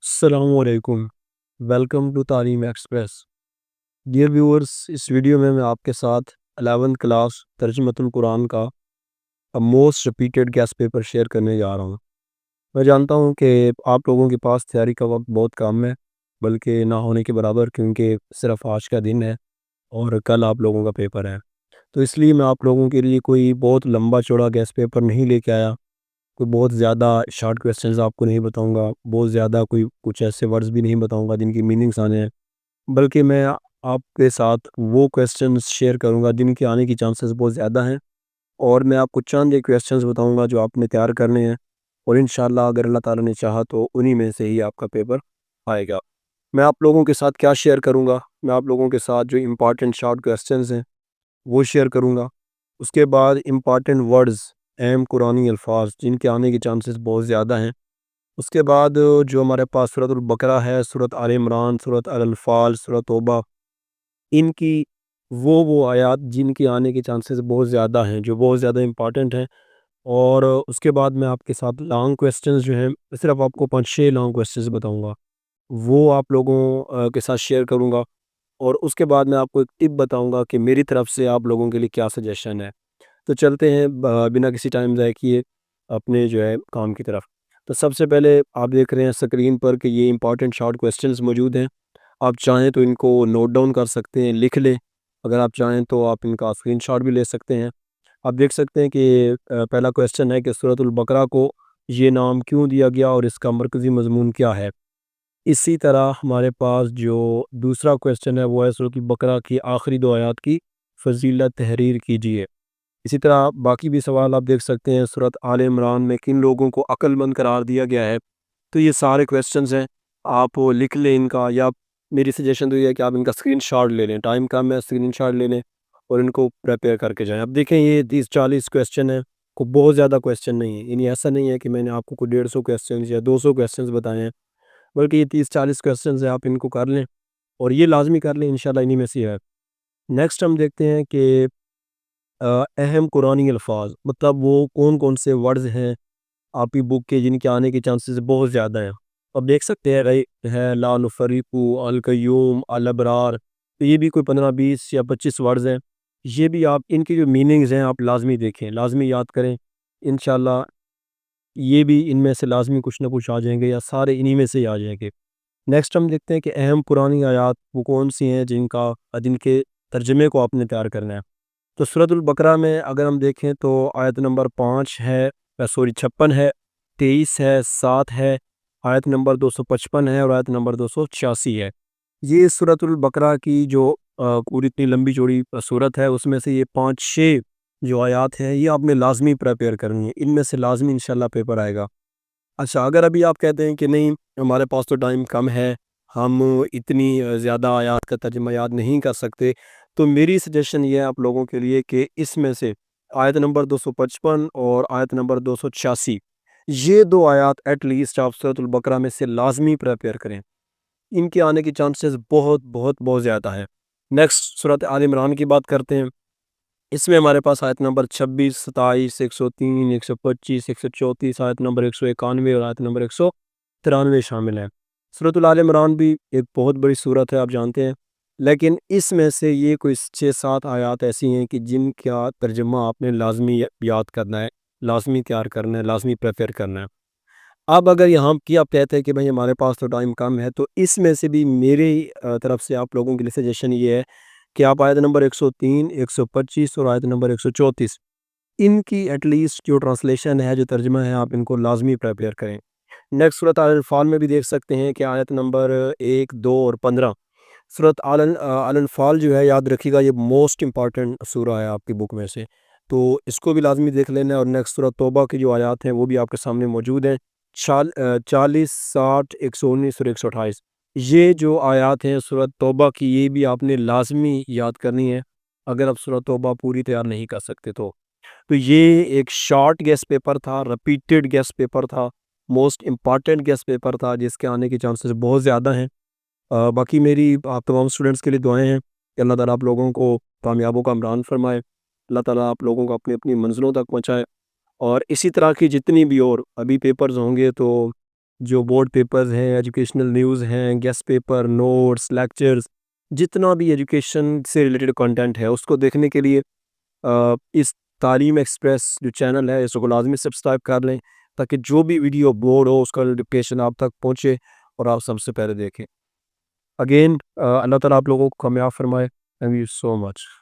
السلام علیکم، welcome to Taleem express. Dear viewers, اس ویڈیو میں آپ کے ساتھ 11th کلاس ترجمۃ القرآن کا most repeated guess paper share کرنے جا رہا ہوں۔ میں جانتا ہوں کہ آپ لوگوں کے پاس تیاری کا وقت بہت کم ہے، بلکہ نہ ہونے کے برابر، کیونکہ صرف آج کا دن ہے اور کل آپ لوگوں کا پیپر ہے۔ تو اس لیے میں آپ لوگوں کے لیے کوئی بہت لمبا چوڑا گیس پیپر نہیں لے کے آیا، کوئی بہت زیادہ شارٹ کویسچنز آپ کو نہیں بتاؤں گا، بہت زیادہ کچھ ایسے ورڈز بھی نہیں بتاؤں گا جن کی میننگس آنے ہیں، بلکہ میں آپ کے ساتھ وہ کویسچنز شیئر کروں گا جن کے آنے کی چانسز بہت زیادہ ہیں، اور میں آپ کو چند ایک کویسچنز بتاؤں گا جو آپ نے تیار کرنے ہیں، اور انشاءاللہ اگر اللہ تعالیٰ نے چاہا تو انہی میں سے ہی آپ کا پیپر آئے گا۔ میں آپ لوگوں کے ساتھ کیا شیئر کروں گا؟ میں آپ لوگوں کے ساتھ جو امپارٹنٹ شارٹ کویسچنز ہیں وہ شیئر کروں گا۔ اس کے بعد امپارٹنٹ ورڈز، اہم قرآنی الفاظ جن کے آنے کی چانسز بہت زیادہ ہیں۔ اس کے بعد جو ہمارے پاس سورۃ البقرہ ہے، سورۃ آل عمران، سورۃ الانفال، سورۃ توبہ، ان کی وہ آیات جن کے آنے کے چانسز بہت زیادہ ہیں، جو بہت زیادہ امپارٹنٹ ہیں۔ اور اس کے بعد میں آپ کے ساتھ لانگ کویسچنز جو ہیں، صرف آپ کو 5-6 لانگ کویسچنز بتاؤں گا، وہ آپ لوگوں کے ساتھ شیئر کروں گا۔ اور اس کے بعد میں آپ کو ایک ٹپ بتاؤں گا کہ میری طرف سے آپ لوگوں کے لیے کیا سجیشن ہے۔ تو چلتے ہیں بنا کسی ٹائم ضائع کیے اپنے جو ہے کام کی طرف۔ تو سب سے پہلے آپ دیکھ رہے ہیں اسکرین پر کہ یہ امپارٹنٹ شارٹ کویسچنز موجود ہیں۔ آپ چاہیں تو ان کو نوٹ ڈاؤن کر سکتے ہیں، لکھ لیں۔ اگر آپ چاہیں تو آپ ان کا اسکرین شاٹ بھی لے سکتے ہیں۔ آپ دیکھ سکتے ہیں کہ پہلا کویسچن ہے کہ سورۃ البقرہ کو یہ نام کیوں دیا گیا اور اس کا مرکزی مضمون کیا ہے۔ اسی طرح ہمارے پاس جو دوسرا کویسچن ہے وہ ہے سورۃ البقرہ کی آخری 2 آیات کی فضیلت تحریر کیجیے۔ اسی طرح باقی بھی سوال آپ دیکھ سکتے ہیں، سورۃ آل عمران میں کن لوگوں کو عقل مند قرار دیا گیا ہے۔ تو یہ سارے کویسچنز ہیں، آپ لکھ لیں ان کا، یا میری سجیشن تو یہ ہے کہ آپ ان کا اسکرین شاٹ لے لیں، ٹائم کم ہے، اسکرین شاٹ لے لیں اور ان کو پریپیئر کر کے جائیں۔ اب دیکھیں یہ 30-40 کویسچن ہیں، کو بہت زیادہ کویسچن نہیں ہیں، یعنی ایسا نہیں ہے کہ میں نے آپ کو کوئی 150 کویسچنز یا 200 کویسچنز بتائے ہیں، بلکہ یہ 30-40 کویسچنز ہیں، آپ ان کو کر لیں اور یہ لازمی کر لیں، انشاءاللہ انہی میں سے ہے۔ نیکسٹ ہم دیکھتے ہیں کہ اہم قرآنی الفاظ، مطلب وہ کون کون سے ورڈز ہیں آپ کی بک کے جن کے آنے کے چانسز بہت زیادہ ہیں۔ اب دیکھ سکتے ہیں ہے لا نفرق، القیوم، الابرار، تو یہ بھی کوئی 15-20 یا 25 ورڈز ہیں۔ یہ بھی آپ ان کی جو میننگز ہیں آپ لازمی دیکھیں، لازمی یاد کریں، انشاءاللہ یہ بھی ان میں سے لازمی کچھ نہ کچھ آ جائیں گے، یا سارے انہی میں سے ہی آ جائیں گے۔ نیکسٹ ہم دیکھتے ہیں کہ اہم قرآنی آیات وہ کون سی ہیں جن کے ترجمے کو آپ نے تیار کرنا ہے۔ تو سورۃ البقرہ میں اگر ہم دیکھیں تو آیت نمبر 5 ہے، 56 ہے، 23 ہے، 7 ہے، آیت نمبر 255 ہے اور آیت نمبر 286 ہے۔ یہ سورۃ البقرہ کی جو پوری اتنی لمبی چوڑی صورت ہے، اس میں سے یہ 5-6 جو آیات ہیں یہ آپ نے لازمی پریپیئر کرنی ہے، ان میں سے لازمی انشاءاللہ پیپر آئے گا۔ اچھا، اگر ابھی آپ کہتے ہیں کہ نہیں ہمارے پاس تو ٹائم کم ہے، ہم اتنی زیادہ آیات کا ترجمہ یاد نہیں کر سکتے، تو میری سجیشن یہ ہے آپ لوگوں کے لیے کہ اس میں سے آیت نمبر 255 اور آیت نمبر 286، یہ 2 آیات ایٹ لیسٹ آپ سورۃ البقرہ میں سے لازمی پریپیئر کریں، ان کے آنے کی چانسز بہت بہت بہت زیادہ ہیں۔ نیکسٹ سورۃ آل عمران کی بات کرتے ہیں۔ اس میں ہمارے پاس آیت نمبر 26، 27، 103، 125، 134، آیت نمبر 191 اور آیت نمبر 193 شامل ہیں۔ سورۃ آل عمران بھی ایک بہت بڑی سورت ہے، آپ جانتے ہیں، لیکن اس میں سے یہ کوئی 6-7 آیات ایسی ہیں کہ جن کا ترجمہ آپ نے لازمی یاد کرنا ہے، لازمی تیار کرنا ہے، لازمی پریپیئر کرنا ہے۔ اب اگر یہاں کی آپ کہتے ہیں کہ بھائی ہمارے پاس تو ٹائم کم ہے، تو اس میں سے بھی میری طرف سے آپ لوگوں کے لیے سجیشن یہ ہے کہ آپ آیت نمبر 103، 125 اور آیت نمبر 134 ان کی ایٹ لیسٹ جو ٹرانسلیشن ہے، جو ترجمہ ہے، آپ ان کو لازمی پریپیئر کریں۔ نیکسٹ سورۃ الانفال میں بھی دیکھ سکتے ہیں کہ آیت نمبر 1، 2 اور 15، سورۃ الانفال جو ہے یاد رکھیے گا یہ موسٹ امپارٹنٹ سورہ ہے آپ کی بک میں سے، تو اس کو بھی لازمی دیکھ لینا ہے۔ اور نیکسٹ سورۃ توبہ کی جو آیات ہیں وہ بھی آپ کے سامنے موجود ہیں، 40، 60، 119 اور 128، یہ جو آیات ہیں سورۃ توبہ کی یہ بھی آپ نے لازمی یاد کرنی ہے اگر آپ سورۃ توبہ پوری تیار نہیں کر سکتے تو یہ ایک شارٹ گیس پیپر تھا، ریپیٹڈ گیس پیپر تھا، موسٹ امپارٹنٹ گیس پیپر تھا، جس کے آنے کے چانسز بہت زیادہ ہیں۔ باقی میری آپ تمام اسٹوڈنٹس کے لیے دعائیں ہیں کہ اللہ تعالیٰ آپ لوگوں کو کامیابوں کا امتحان فرمائے، اللہ تعالیٰ آپ لوگوں کو اپنی منزلوں تک پہنچائے، اور اسی طرح کی جتنی بھی اور ابھی پیپرز ہوں گے تو جو بورڈ پیپرز ہیں، ایجوکیشنل نیوز ہیں، گیسٹ پیپر، نوٹس، لیکچرز، جتنا بھی ایجوکیشن سے ریلیٹڈ کنٹینٹ ہے اس کو دیکھنے کے لیے اس تعلیم ایکسپریس جو چینل ہے اس کو لازمی سبسکرائب کر لیں تاکہ جو بھی ویڈیو اپلوڈ ہو اس کا نوٹیفیکیشن آپ تک پہنچے اور آپ سب سے پہلے دیکھیں. اگین اللہ تعالیٰ آپ لوگوں کو کامیاب فرمائے. Thank you so much.